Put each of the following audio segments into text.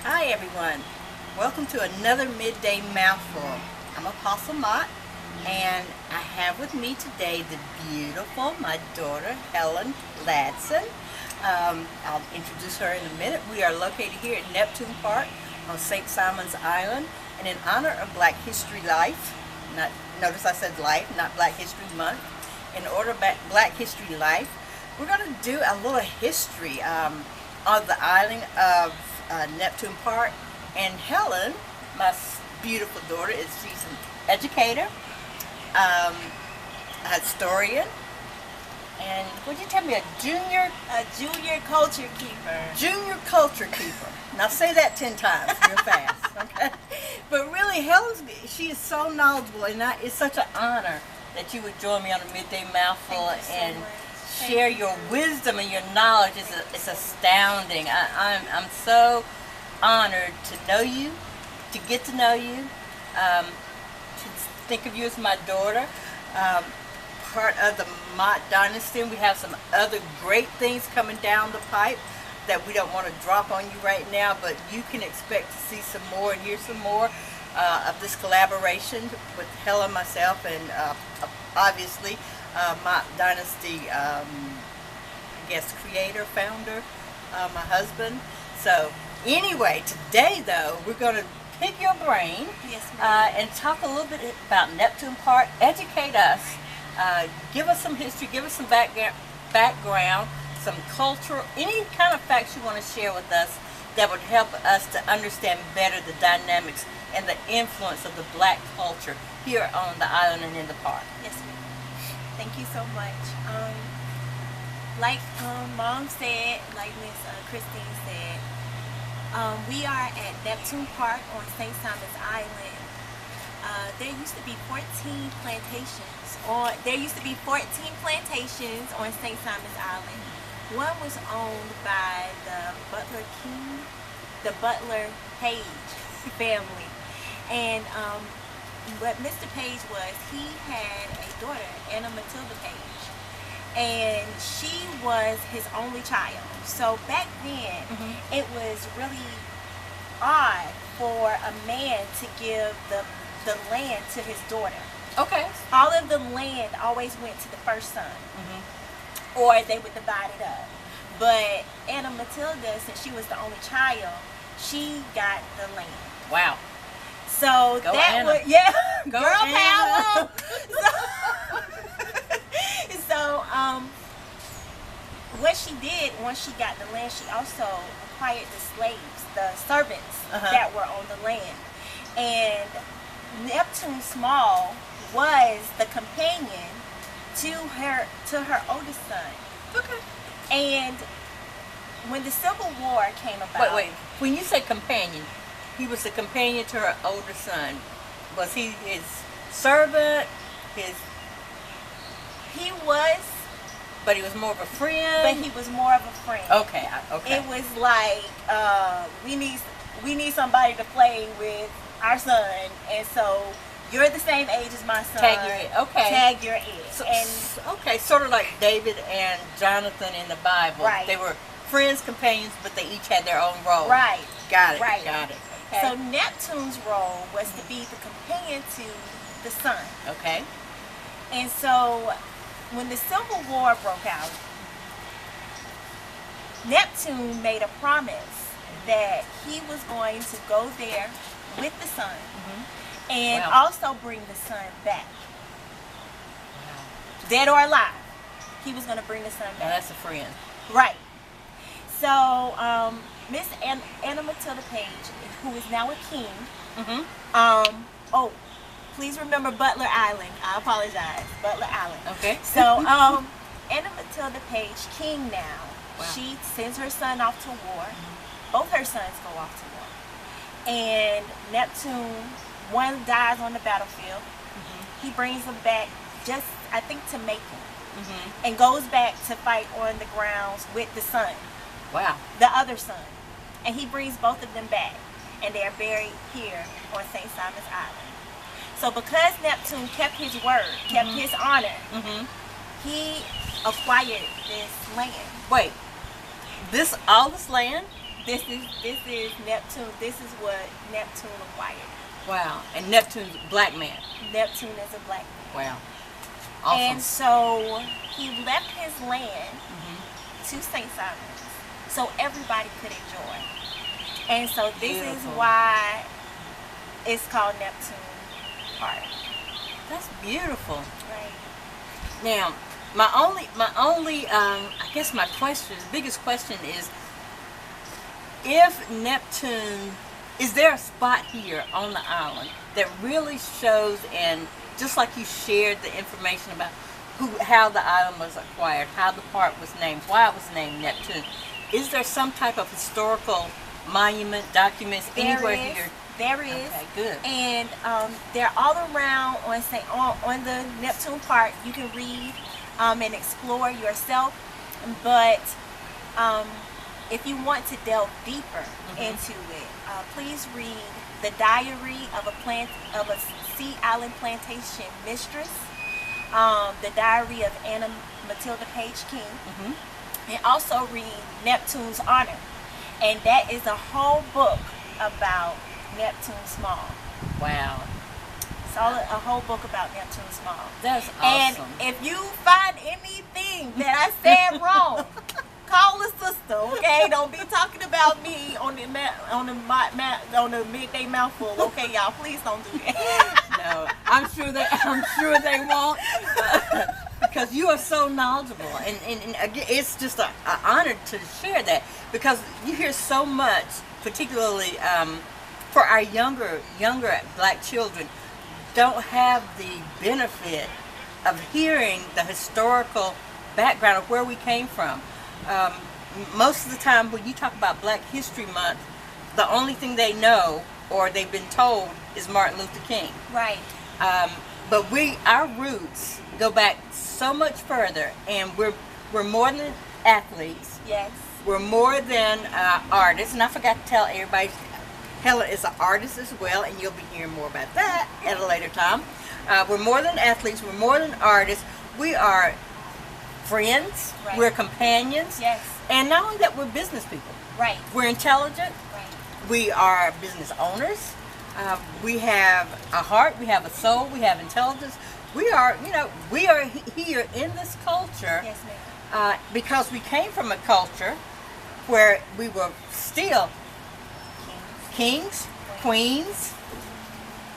Hi everyone. Welcome to another Midday Mouthful. I'm Apostle Mott, and I have with me today the beautiful, my daughter, Helen Ladson. I'll introduce her in a minute. We are located here at Neptune Park on St. Simon's Island, and in honor of Black History Life, notice I said life, not Black History Month. In order of Black History Life, we're going to do a little history of the island of Neptune Park. And Helen, my beautiful daughter, she's an educator, a historian, and would you tell me, A junior culture keeper. junior culture keeper. Now say that 10 times real fast, okay? But really, she is so knowledgeable, and it's such an honor that you would join me on a Midday Mouthful Thank you so and much. share your wisdom and your knowledge. It's astounding. I'm so honored to know you, to get to know you, to think of you as my daughter, part of the Mott dynasty. We have some other great things coming down the pipe that we don't want to drop on you right now, but you can expect to see some more and hear some more of this collaboration with Helen, myself, and obviously Mott dynasty, I guess, creator, founder, my husband. So anyway, today though, we're going to pick your brain, Yes, ma'am. and talk a little bit about Neptune Park, educate us, give us some history, give us some background, some cultural, any kind of facts you want to share with us that would help us to understand better the dynamics and the influence of the Black culture here on the island and in the park. Yes, ma'am. Thank you so much. Like Mom said, like Miss Christine said, we are at Neptune Park on St. Simon's Island. There used to be 14 plantations on St. Simon's Island. One was owned by the Butler Page family. And what Mr. Page was, he had a daughter, Anna Matilda Page, and she was his only child. So back then, it was really odd for a man to give the land to his daughter. Okay. All of the land always went to the first son, or they would divide it up. But Anna Matilda, since she was the only child, she got the land. Wow. So Go that Anna. was, yeah, Go girl Anna. power. So what she did once she got the land, she also acquired the slaves, the servants that were on the land. And Neptune Small was the companion to her oldest son. Okay. And when the Civil War came about, Wait. When you say companion, he was the companion to her older son. Was he his servant? he was, But he was more of a friend. but he was more of a friend. Okay. Okay. It was like we need somebody to play with our son, and so you're the same age as my son. Tag your age. Okay. Tag your age. So, And okay, sort of like David and Jonathan in the Bible. Right. They were friends, companions, but they each had their own role. right. Got it. Right. Got it. Okay. So Neptune's role was to be the companion to the sun. Okay. And so when the Civil War broke out, Neptune made a promise that he was going to go there with the sun and Wow. also bring the sun back. Dead or alive, he was going to bring the sun Now back. that's a friend. Right. So Miss Anna Matilda Page, who is now a king, oh, please remember Butler Island. I apologize. Butler Island. Okay. So, Anna Matilda Page, king now, Wow. she sends her son off to war. Both her sons go off to war. And Neptune, one dies on the battlefield. He brings them back just, I think, to make him. And goes back to fight on the grounds with the son, Wow. the other son. And he brings both of them back. And they're buried here on St. Simon's Island. So because Neptune kept his word, kept his honor, he acquired this land. Wait. All this land This is Neptune. This is what Neptune acquired. Wow. And Neptune's a black man. Neptune is a black man. Wow. Awesome. And so he left his land Mhm. to St. Simon's so everybody could enjoy. And so this is Beautiful. why it's called Neptune Park. That's beautiful. Right. Now, my only, I guess my question, the biggest question is, if Neptune, is there a spot here on the island that really shows, and just like you shared the information about how the island was acquired, how the park was named, why it was named Neptune, is there some type of historical monument, documents anywhere here? There is. Okay, good. And they're all around on the Neptune Park. You can read and explore yourself. But if you want to delve deeper into it, please read The Diary of a Sea Island Plantation Mistress, The Diary of Anna Matilda Page King, and also read Neptune's Honor. And that is a whole book about Neptune Small. Wow. It's all a whole book about Neptune Small. That's And awesome. if you find anything that I said wrong, call a sister, okay? Don't be talking about me on the midday mouthful, okay, y'all? Please don't do that. No, I'm sure they won't, because you are so knowledgeable, and again, it's just an honor to share that, because you hear so much, particularly for our younger black children, don't have the benefit of hearing the historical background of where we came from. Most of the time when you talk about Black History Month, the only thing they know or they've been told is Martin Luther King. Right. But our roots go back so much further, and we're more than athletes. Yes. We're more than artists, and I forgot to tell everybody, Helen is an artist as well, and you'll be hearing more about that at a later time. We're more than athletes. We're more than artists. We are friends. Right. We're companions. Yes. And not only that, we're business people. Right. We're intelligent. Right. We are business owners. We have a heart. We have a soul. We have intelligence. We are here in this culture. Yes, ma'am. Because we came from a culture where we were still kings, queens,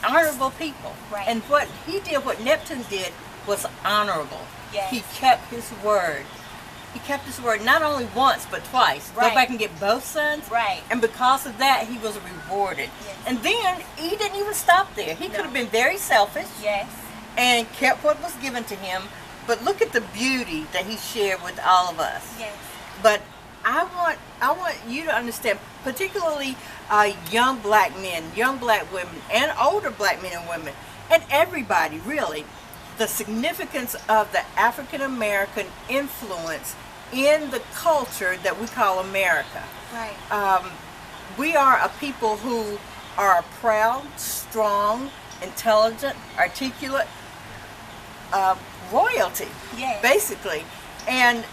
honorable people. Right. And what Neptune did was honorable. Yes. He kept his word. He kept his word not only once but twice. Right. Go back and get both sons. Right. And because of that, he was rewarded. Yes. And then he didn't even stop there. He could have been very selfish. Yes. And kept what was given to him. But look at the beauty that he shared with all of us. Yes. But I want you to understand, particularly young black men, young black women, and older black men and women, and everybody really, the significance of the African American influence in the culture that we call America. Right. We are a people who are proud, strong, intelligent, articulate, royalty, Yes. basically. And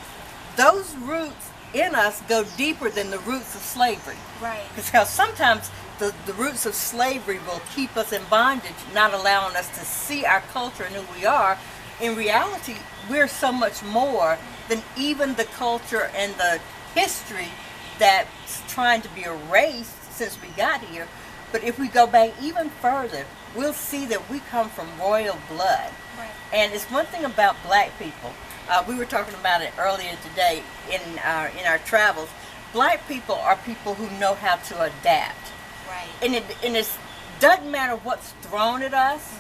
those roots in us go deeper than the roots of slavery. Right. Because sometimes the roots of slavery will keep us in bondage, not allowing us to see our culture and who we are. In reality, we're so much more than even the culture and the history that's trying to be erased since we got here. But if we go back even further, we'll see that we come from royal blood. Right. And it's one thing about black people. We were talking about it earlier today in our travels. Black people are people who know how to adapt. Right. And it doesn't matter what's thrown at us.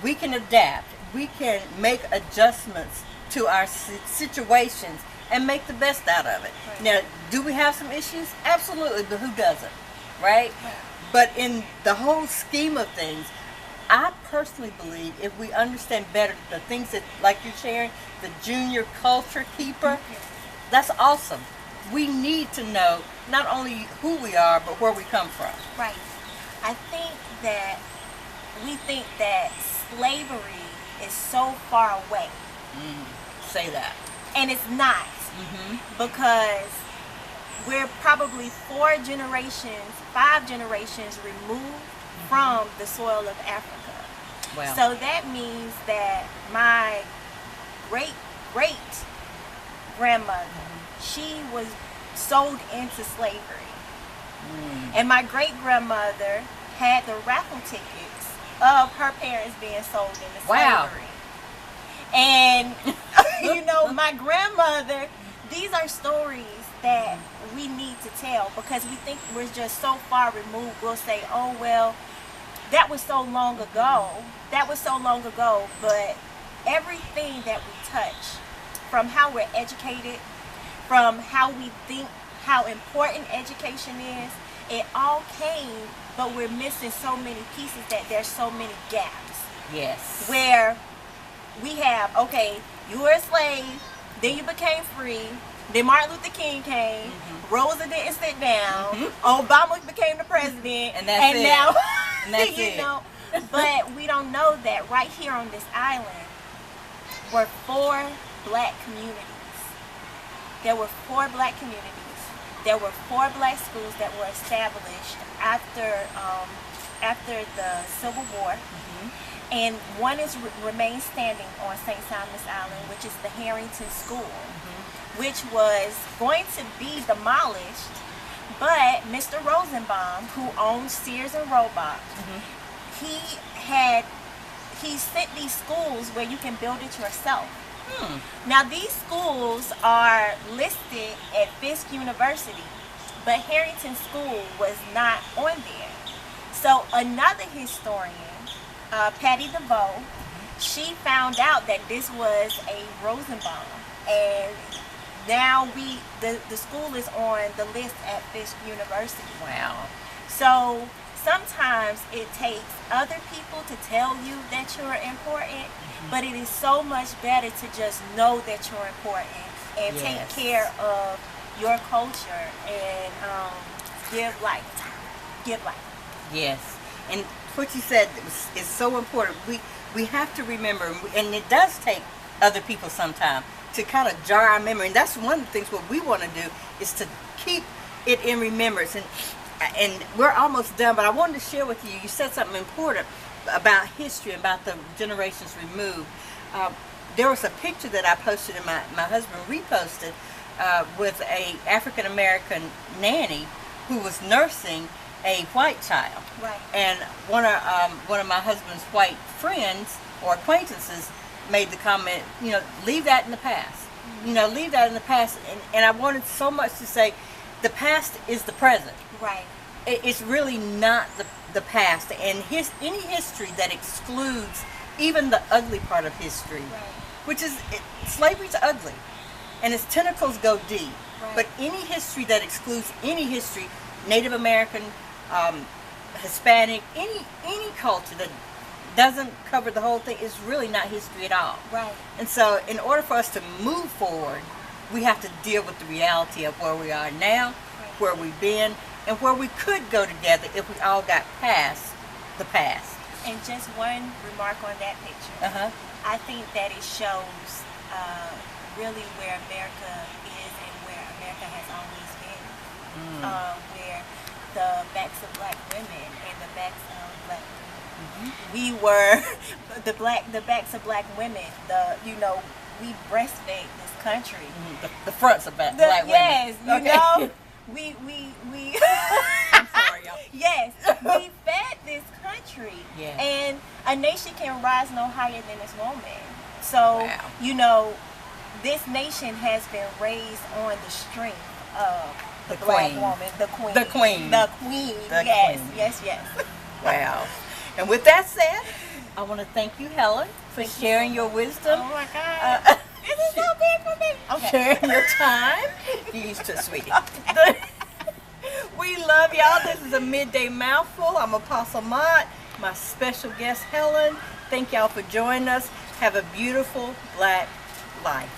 We can adapt. We can make adjustments to our situations and make the best out of it. Right. Now, do we have some issues? Absolutely, but who doesn't? Right? Right. But in the whole scheme of things, I personally believe if we understand better the things that, like you're sharing, the junior culture keeper, that's awesome. We need to know not only who we are, but where we come from. Right. I think that we think that slavery is so far away. Say that. And it's not. Mm-hmm. Because we're probably 5 generations removed from the soil of Africa. Wow. So that means that my great grandmother, she was sold into slavery. And my great grandmother had the raffle tickets of her parents being sold into slavery. And you know, my grandmother, these are stories that we need to tell, because we think we're just so far removed. We'll say, oh well, that was so long ago. That was so long ago. But everything that we touch, from how we're educated, from how we think, how important education is, it all came, but we're missing so many pieces that there's so many gaps. Yes. Where we have, okay, you were a slave, then you became free, then Martin Luther King came, Rosa didn't sit down, Obama became the president, and that's it. Now, and that's you it. know, but we don't know that right here on this island were 4 black communities. There were 4 black communities. There were 4 black schools that were established after the Civil War. And one is remains standing on St. Simon's Island, which is the Harrington School, which was going to be demolished, but Mr. Rosenbaum, who owns Sears and Roebuck, he sent these schools where you can build it yourself. Now these schools are listed at Fisk University, but Harrington School was not on there. So another historian, Patty DeVoe, she found out that this was a Rosenbaum, and now the school is on the list at Fisk University. Wow. So sometimes it takes other people to tell you that you're important, but it is so much better to just know that you're important and take care of your culture and give life. Give life. Yes. And what you said is so important. We have to remember, and it does take other people sometime to kind of jar our memory. And that's one of the things what we want to do is to keep it in remembrance. And we're almost done, but I wanted to share with you, you said something important about history, about the generations removed. There was a picture that I posted and my husband reposted with a African-American nanny who was nursing a white child. Right. And one of my husband's white friends or acquaintances made the comment, you know, leave that in the past. You know, leave that in the past. And I wanted so much to say, the past is the present. Right. It's really not the past. And any history that excludes even the ugly part of history, which is, slavery's ugly, and its tentacles go deep. But any history that excludes any history, Native American, Hispanic, any culture that doesn't cover the whole thing is really not history at all. Right. And so in order for us to move forward, we have to deal with the reality of where we are now, where we've been, and where we could go together if we all got past the past. And just one remark on that picture. I think that it shows really where America is and where America has always been. Where the backs of black women and the backs of black men. We were the backs of black women. We breastfed this country. The fronts of black women. Yes, you know, we. I'm sorry, y'all. Yes, we fed this country, and a nation can rise no higher than its woman. So you know, this nation has been raised on the strength of the black woman, the queen, the queen. Yes. Wow. And with that said, I want to thank you, Helen, for sharing your wisdom. Oh my God. This is so big for me. Okay. Sharing your time. You used to, sweetie. We love y'all. This is a Midday Mouthful. I'm Apostle Mott. My special guest, Helen. Thank y'all for joining us. Have a beautiful black life.